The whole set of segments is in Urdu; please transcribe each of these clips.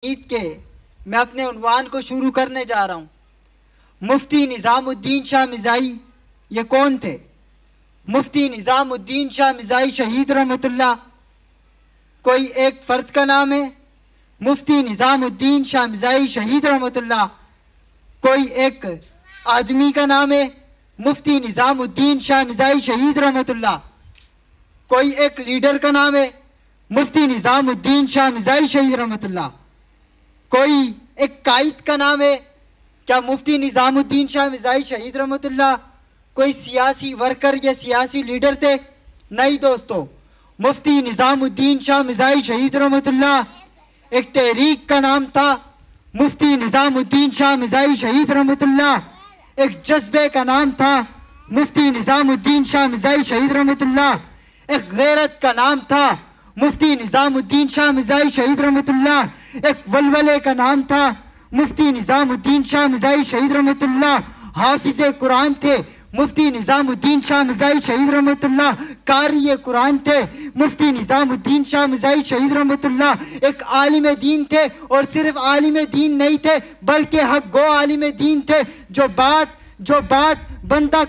عید کے میں اپنے عنوان کو شروع کرنے جا رہا ہوں۔ مفتی نظام الدین شاہ مزائی یہ کون تھے؟ مفتی نظام الدین شاہ مزائی شہید رحمۃ اللہ کوئی ایک فرد کا نام ہے؟ مفتی نظام الدین شاہ مزائی شہید رحمۃ اللہ کوئی ایک آدمی کا نام ہے؟ مفتی نظام الدین شاہ مزائی شہید رحمۃ اللہ کوئی ایک لیڈر کا نام ہے؟ مفتی نظام الدین شاہ مزائی شہید رحمۃ اللہ کوئی ایک قائد کا نام ہے؟ کیا مفتی نظام الدین شاہ مزائی شہید رحمۃ اللہ کوئی سیاسی ورکر یا سیاسی لیڈر تھے؟ نہیں دوستو، مفتی نظام الدین شاہ مزائی شہید رحمۃ اللہ ایک تحریک کا نام تھا۔ مفتی نظام الدین شاہ مزائی شہید رحمۃ اللہ ایک جذبے کا نام تھا۔ مفتی نظام الدین شاہ مزائی شہید رحمۃ اللہ ایک غیرت کا نام تھا۔ مفتی نظام الدین شاہ مزائی شہید رحمۃ اللہ ایک ولولے کا نام تھا۔ مفتی نظام الدین شاہ مزائی شہید رحمۃ اللہ حافظ قرآن تھے۔ مفتی نظام الدین شاہ مزائی شہید رحمۃ اللہ قاری قرآن تھے۔ مفتی نظام الدین شاہ مزائی شہید رحمۃ اللہ ایک عالم دین تھے، اور صرف عالم دین نہیں تھے بلکہ حق گو عالم دین تھے۔ جو بات بندہ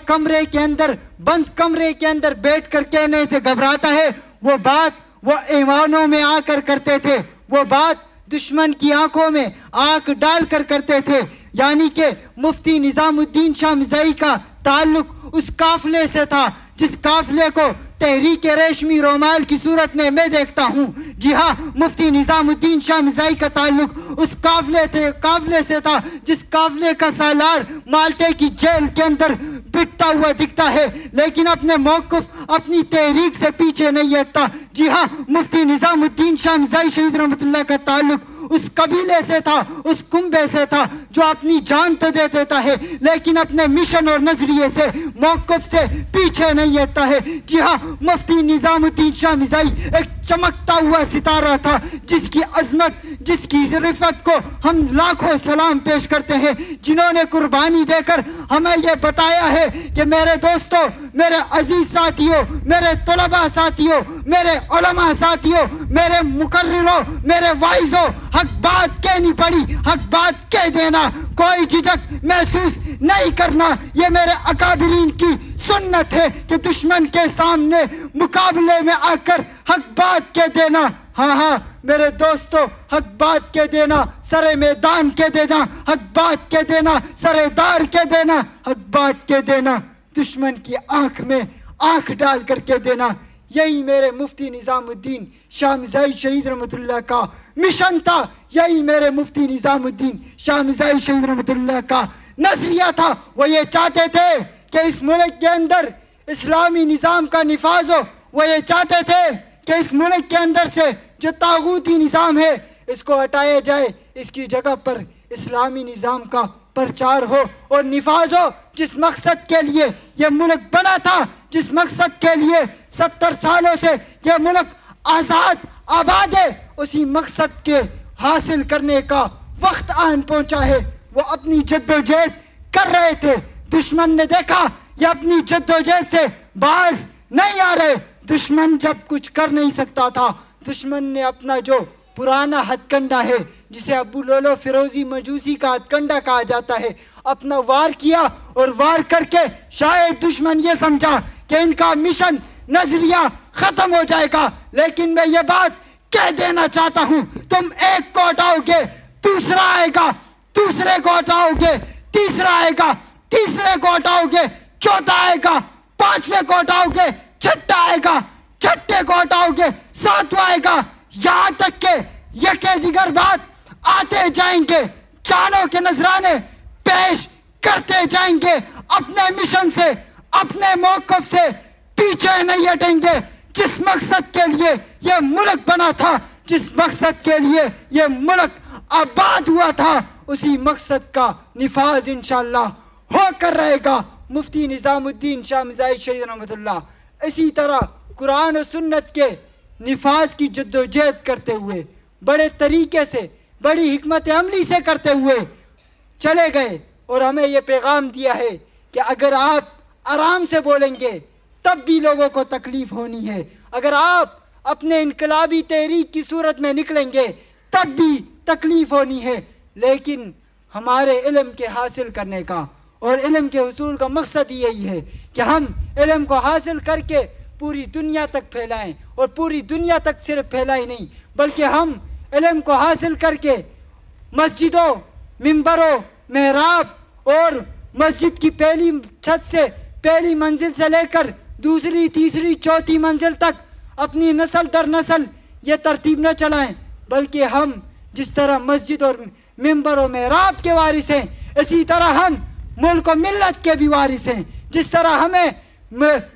بند کمرے کے اندر بیٹھ کر کہنے سے گھبراتا ہے، وہ بات وہ ایوانوں میں آ کر کرتے تھے، وہ بات دشمن کی آنکھوں میں آنکھ ڈال کر کرتے تھے۔ یعنی کہ مفتی نظام الدین شاہ مزائی کا تعلق اس قافلے سے تھا جس قافلے کو تحریک ریشمی رومال کی صورت میں دیکھتا ہوں۔ جی ہاں، مفتی نظام الدین شاہ مزائی کا تعلق اس قافلے سے تھا جس قافلے کا سالار مالٹے کی جیل کے اندر پٹتا ہوا دکھتا ہے، لیکن اپنے موقف اپنی تحریک سے پیچھے نہیں ہٹتا۔ جی ہاں، مفتی نظام الدین شاہ مزائی شہید رحمۃ اللہ کا تعلق اس قبیلے سے تھا، اس کنبے سے تھا جو اپنی جان تو دے دیتا ہے لیکن اپنے مشن اور نظریے سے موقف سے پیچھے نہیں ہٹتا ہے۔ جی ہاں، مفتی نظام الدین شاہ مزائی ایک چمکتا ہوا ستارہ تھا جس کی عظمت، جس کی رفعت کو ہم لاکھوں سلام پیش کرتے ہیں، جنہوں نے قربانی دے کر ہمیں یہ بتایا ہے کہ میرے دوستوں، میرے عزیز ساتھیوں، میرے طلباء ساتھیوں، میرے علماء ساتھیوں، میرے مقرروں، میرے وائزوں، حق بات کہنی پڑی، حق بات کہہ دینا، کوئی جھجک محسوس نہیں کرنا۔ یہ میرے اکابرین کی سنت ہے کہ دشمن کے سامنے مقابلے میں آ کر حق بات کہہ دینا۔ ہاں میرے دوستو، حق بات کہہ دینا، سر میدان کہہ دینا، حق بات کہہ دینا، سر دار کہہ دینا، حق بات کہہ دینا، دشمن کی آنکھ میں آنکھ ڈال کر کہہ دینا۔ یہی میرے مفتی نظام الدین شاہ مزائی شہید رحمۃ اللہ کا مشن تھا، یہی میرے مفتی نظام الدین شاہ مزائی شہید رحمۃ اللہ کا نظریہ تھا۔ وہ یہ چاہتے تھے کہ اس ملک کے اندر اسلامی نظام کا نفاذ ہو، وہ یہ چاہتے تھے کہ اس ملک کے اندر سے جو طاغوتی نظام ہے اس کو ہٹایا جائے، اس کی جگہ پر اسلامی نظام کا پرچار ہو اور نفاذ ہو۔ جس مقصد کے لیے یہ ملک بنا تھا، جس مقصد کے لیے 70 سالوں سے یہ ملک آزاد آباد ہے، اسی مقصد کے حاصل کرنے کا وقت آن پہنچا ہے۔ وہ اپنی جدوجہد کر رہے تھے، دشمن نے دیکھا یہ اپنی جدوجہد سے باز نہیں آ رہے۔ دشمن جب کچھ کر نہیں سکتا تھا، دشمن نے اپنا جو پرانا ہتھ کنڈا ہے جسے ابو لولو فیروزی مجوسی کا ہتھ کنڈا کہا جاتا ہے، اپنا وار کیا، اور وار کر کے شاید دشمن یہ سمجھا کہ ان کا مشن نظریہ ختم ہو جائے گا، لیکن میں یہ بات کہہ دینا چاہتا ہوں، تم ایک کو ہٹاؤ گے دوسرا آئے گا، دوسرے کو ہٹاؤ گے تیسرا آئے گا، تیسرے کو ہٹاؤ گے چوتھا آئے گا، پانچویں کو ہٹاؤ گے چھٹا آئے گا، چھٹے کو ہٹاؤ گے ساتواں آئے گا، یہاں تک کہ یکے دیگر بات آتے جائیں گے، جانوں کے نذرانے پیش کرتے جائیں گے، اپنے مشن سے، اپنے موقف سے پیچھے نہیں ہٹیں گے۔ جس مقصد کے لیے یہ ملک بنا تھا، جس مقصد کے لیے یہ ملک آباد ہوا تھا، اسی مقصد کا نفاذ انشاءاللہ ہو کر رہے گا۔ مفتی نظام الدین شاہ مزائی شہید رحمۃ اللہ اسی طرح قرآن و سنت کے نفاذ کی جدوجہد کرتے ہوئے، بڑے طریقے سے، بڑی حکمت عملی سے کرتے ہوئے چلے گئے، اور ہمیں یہ پیغام دیا ہے کہ اگر آپ آرام سے بولیں گے تب بھی لوگوں کو تکلیف ہونی ہے، اگر آپ اپنے انقلابی تحریک کی صورت میں نکلیں گے تب بھی تکلیف ہونی ہے، لیکن ہمارے علم کے حاصل کرنے کا اور علم کے حصول کا مقصد یہی ہے کہ ہم علم کو حاصل کر کے پوری دنیا تک پھیلائیں، اور پوری دنیا تک صرف پھیلائیں نہیں بلکہ ہم علم کو حاصل کر کے مسجدوں، ممبروں، محراب اور مسجد کی پہلی چھت سے، پہلی منزل سے لے کر دوسری، تیسری، چوتھی منزل تک اپنی نسل در نسل یہ ترتیب نہ چلائیں، بلکہ ہم جس طرح مسجد اور ممبر و محراب کے وارث ہیں، اسی طرح ہم ملک و ملت کے بھی وارث ہیں۔ جس طرح ہمیں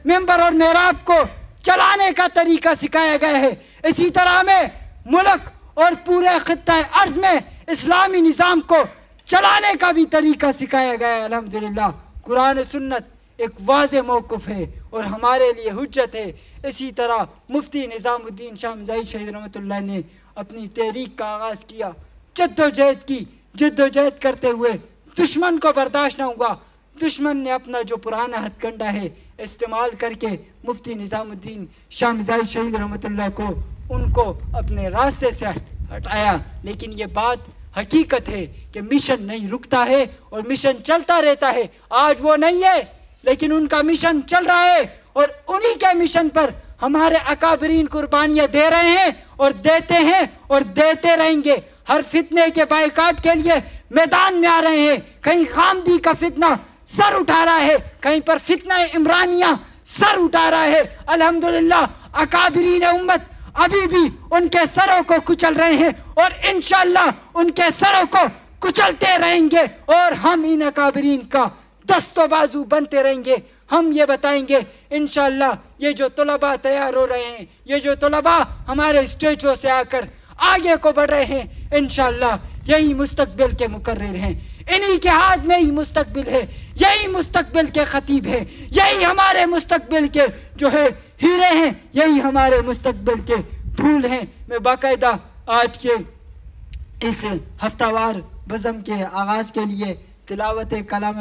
ممبر اور محراب کو چلانے کا طریقہ سکھایا گیا ہے، اسی طرح ہمیں ملک اور پورے خطہ ارض میں اسلامی نظام کو چلانے کا بھی طریقہ سکھایا گیا ہے۔ الحمدللہ قرآن و سنت ایک واضح موقف ہے اور ہمارے لیے حجت ہے۔ اسی طرح مفتی نظام الدین شاہ مزاحی شہید رحمۃ اللہ نے اپنی تحریک کا آغاز کیا، جد و جہد کی، جد و جہد کرتے ہوئے دشمن کو برداشت نہ ہوا۔ دشمن نے اپنا جو پرانا ہتھ کنڈا ہے استعمال کر کے مفتی نظام الدین شاہ مزاحی شہید رحمۃ اللہ کو ان کو اپنے راستے سے ہٹایا، لیکن یہ بات حقیقت ہے کہ مشن نہیں رکتا ہے اور مشن چلتا رہتا ہے۔ آج وہ نہیں ہے لیکن ان کا مشن چل رہا ہے، اور انہی کے مشن پر ہمارے اکابرین قربانیاں دے رہے ہیں اور دیتے ہیں اور دیتے رہیں گے۔ ہر فتنے کے بائیکاٹ کے لیے میدان میں آ رہے ہیں۔ کہیں خامدی کا فتنہ سر اٹھا رہا ہے، کہیں پر فتنہ عمرانیہ سر اٹھا رہا ہے۔ الحمدللہ اکابرین امت ابھی بھی ان کے سروں کو کچل رہے ہیں اور انشاءاللہ ان کے سروں کو کچلتے رہیں گے، اور ہم ان اکابرین کا دست و بازو بنتے رہیں گے۔ ہم یہ بتائیں گے انشاءاللہ یہ جو طلباء تیار ہو رہے ہیں، یہ جو طلباء ہمارے اسٹیجوں سے آ کر آگے کو بڑھ رہے ہیں، انشاءاللہ یہی مستقبل کے مقرر ہیں، انہی کے ہاتھ میں ہی مستقبل ہے، یہی مستقبل کے خطیب ہے، یہی ہمارے مستقبل کے جو ہے ہیرے ہیں، یہی ہمارے مستقبل کے پھول ہیں۔ میں باقاعدہ آج کے اس ہفتہ وار بزم کے آغاز کے لیے تلاوت کلام